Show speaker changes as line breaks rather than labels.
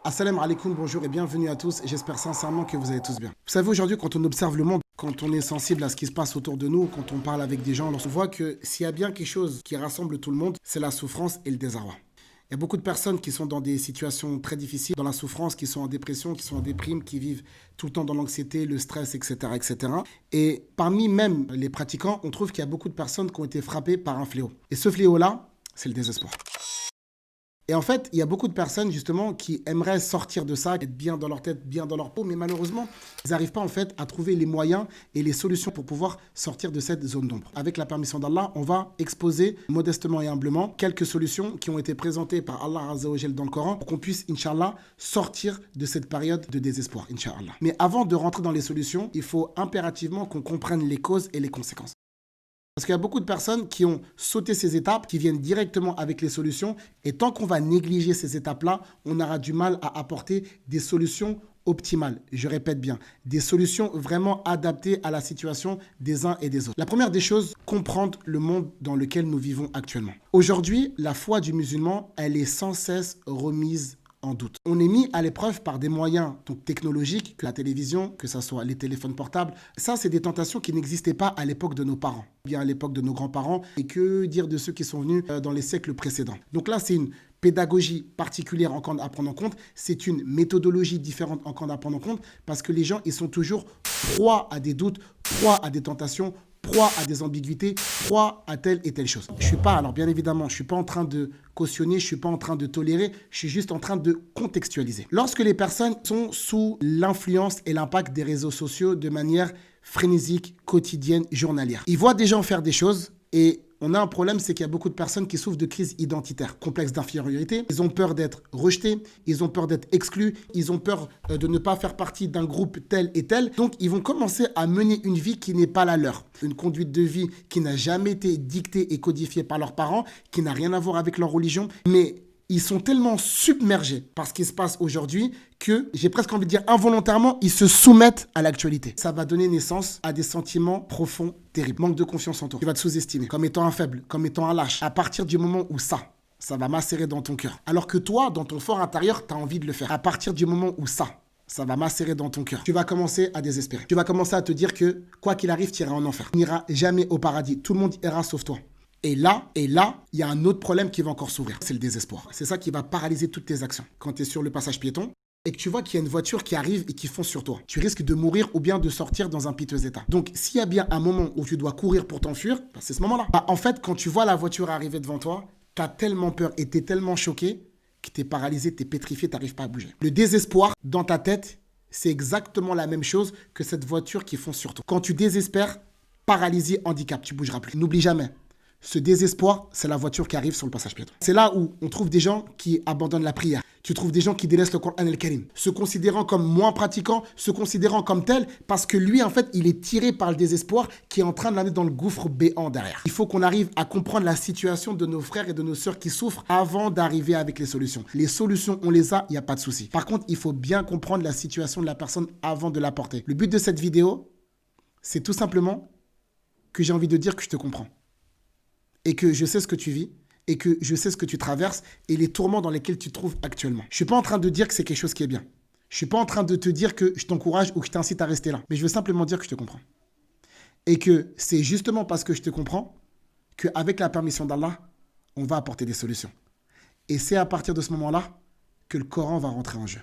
Assalamu alaikum, bonjour et bienvenue à tous. J'espère sincèrement que vous allez tous bien. Vous savez, aujourd'hui, quand on observe le monde, quand on est sensible à ce qui se passe autour de nous, quand on parle avec des gens, on voit que s'il y a bien quelque chose qui rassemble tout le monde, c'est la souffrance et le désarroi. Il y a beaucoup de personnes qui sont dans des situations très difficiles, dans la souffrance, qui sont en dépression, qui sont en déprime, qui vivent tout le temps dans l'anxiété, le stress, etc., etc. Et parmi même les pratiquants, on trouve qu'il y a beaucoup de personnes qui ont été frappées par un fléau. Et ce fléau-là, c'est le désespoir. Et en fait, il y a beaucoup de personnes justement qui aimeraient sortir de ça, être bien dans leur tête, bien dans leur peau, mais malheureusement, ils n'arrivent pas en fait à trouver les moyens et les solutions pour pouvoir sortir de cette zone d'ombre. Avec la permission d'Allah, on va exposer modestement et humblement quelques solutions qui ont été présentées par Allah Azza wa Jal dans le Coran pour qu'on puisse, Inch'Allah, sortir de cette période de désespoir, Inch'Allah. Mais avant de rentrer dans les solutions, il faut impérativement qu'on comprenne les causes et les conséquences. Parce qu'il y a beaucoup de personnes qui ont sauté ces étapes, qui viennent directement avec les solutions. Et tant qu'on va négliger ces étapes-là, on aura du mal à apporter des solutions optimales. Je répète bien, des solutions vraiment adaptées à la situation des uns et des autres. La première des choses, comprendre le monde dans lequel nous vivons actuellement. Aujourd'hui, la foi du musulman, elle est sans cesse remise en doute. On est mis à l'épreuve par des moyens donc, technologiques, que la télévision, que ce soit les téléphones portables. Ça, c'est des tentations qui n'existaient pas à l'époque de nos parents, bien à l'époque de nos grands-parents, et que dire de ceux qui sont venus dans les siècles précédents. Donc là, c'est une pédagogie particulière encore à prendre en compte, c'est une méthodologie différente encore à prendre en compte, parce que les gens, ils sont toujours proies à des doutes, proies à des tentations, proie à des ambiguïtés, proie à telle et telle chose. Je suis pas, alors bien évidemment, je suis pas en train de cautionner, je suis pas en train de tolérer, je suis juste en train de contextualiser. Lorsque les personnes sont sous l'influence et l'impact des réseaux sociaux de manière frénésique, quotidienne, journalière, ils voient des gens faire des choses et on a un problème, c'est qu'il y a beaucoup de personnes qui souffrent de crise identitaire, complexe d'infériorité. Ils ont peur d'être rejetés, ils ont peur d'être exclus, ils ont peur de ne pas faire partie d'un groupe tel et tel. Donc, ils vont commencer à mener une vie qui n'est pas la leur. Une conduite de vie qui n'a jamais été dictée et codifiée par leurs parents, qui n'a rien à voir avec leur religion. Mais ils sont tellement submergés par ce qui se passe aujourd'hui que, j'ai presque envie de dire involontairement, ils se soumettent à l'actualité. Ça va donner naissance à des sentiments profonds, terribles. Manque de confiance en toi. Tu vas te sous-estimer comme étant un faible, comme étant un lâche. À partir du moment où ça va macérer dans ton cœur. Alors que toi, dans ton fort intérieur, tu as envie de le faire. À partir du moment où ça va macérer dans ton cœur. Tu vas commencer à désespérer. Tu vas commencer à te dire que, quoi qu'il arrive, tu iras en enfer. Tu n'iras jamais au paradis. Tout le monde ira sauf toi. Et là, il y a un autre problème qui va encore s'ouvrir. C'est le désespoir. C'est ça qui va paralyser toutes tes actions. Quand tu es sur le passage piéton et que tu vois qu'il y a une voiture qui arrive et qui fonce sur toi, tu risques de mourir ou bien de sortir dans un piteux état. Donc, s'il y a bien un moment où tu dois courir pour t'enfuir, c'est ce moment-là. En fait, quand tu vois la voiture arriver devant toi, tu as tellement peur et tu es tellement choqué que tu es paralysé, tu es pétrifié, tu n'arrives pas à bouger. Le désespoir, dans ta tête, c'est exactement la même chose que cette voiture qui fonce sur toi. Quand tu désespères, paralysé, handicap, tu ne bougeras plus. N'oublie jamais. Ce désespoir, c'est la voiture qui arrive sur le passage piéton. C'est là où on trouve des gens qui abandonnent la prière. Tu trouves des gens qui délaissent le Coran al-Karim, se considérant comme moins pratiquants, se considérant comme tel, parce que lui, en fait, il est tiré par le désespoir qui est en train de l'amener dans le gouffre béant derrière. Il faut qu'on arrive à comprendre la situation de nos frères et de nos sœurs qui souffrent avant d'arriver avec les solutions. Les solutions, on les a, il n'y a pas de souci. Par contre, il faut bien comprendre la situation de la personne avant de l'apporter. Le but de cette vidéo, c'est tout simplement que j'ai envie de dire que je te comprends. Et que je sais ce que tu vis, et que je sais ce que tu traverses, et les tourments dans lesquels tu te trouves actuellement. Je ne suis pas en train de dire que c'est quelque chose qui est bien. Je ne suis pas en train de te dire que je t'encourage ou que je t'incite à rester là. Mais je veux simplement dire que je te comprends. Et que c'est justement parce que je te comprends qu'avec la permission d'Allah, on va apporter des solutions. Et c'est à partir de ce moment-là que le Coran va rentrer en jeu.